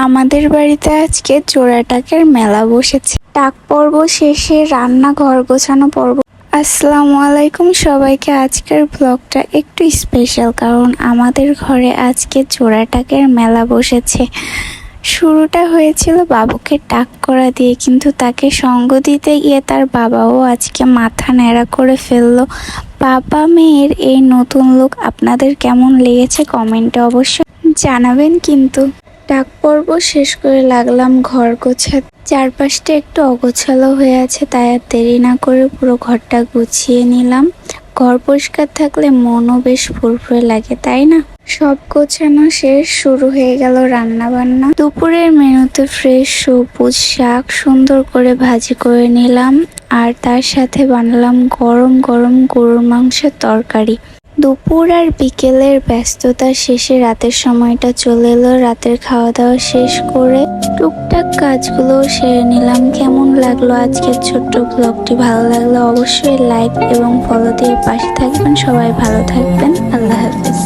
আমাদের বাড়িতে আজকে জোড়াটাকের মেলা বসেছে। টাক পর্ব শেষে রান্না ঘর গোছানো পর্ব। আসসালামু আলাইকুম সবাইকে। আজকের ব্লগটা একটু স্পেশাল, কারণ আমাদের ঘরে আজকে জোড়াটাকের মেলা বসেছে। শুরুটা হয়েছিল বাবুকে টাক করা দিয়ে, কিন্তু তাকে সঙ্গ দিতে গিয়ে তার বাবাও আজকে মাথা ন্যাড়া করে ফেললো। বাবা মেয়ের এই নতুন লুক আপনাদের কেমন লেগেছে কমেন্টে অবশ্যই জানাবেন। কিন্তু ডাক পর্ব শেষ করে লাগলাম ঘর গোছাতে। চারপাশটা একটু অগোছালো হয়ে আছে, তাই আর দেরি না করে পুরো ঘরটা গুছিয়ে নিলাম। ঘর পরিষ্কার থাকলে মনও বেশ ফুরফুরে লাগে, তাই না? সব গোছানো শেষ, শুরু হয়ে গেল রান্না বান্না। দুপুরের মেনুতে ফ্রেশ সবুজ শাক সুন্দর করে ভাজি করে নিলাম, আর তার সাথে বানালাম গরম গরম গরুর মাংসের তরকারি। দুপুর আর বিকেলের ব্যস্ততা শেষে রাতের সময়টা চলে এলো। রাতের খাওয়া দাওয়া শেষ করে টুকটাক কাজগুলো সেরে নিলাম। কেমন লাগলো আজকের ছোট্ট ব্লগটি? ভালো লাগলে অবশ্যই লাইক এবং ফলো দিয়ে পাশে থাকবেন। সবাই ভালো থাকবেন। আল্লাহ হাফেজ।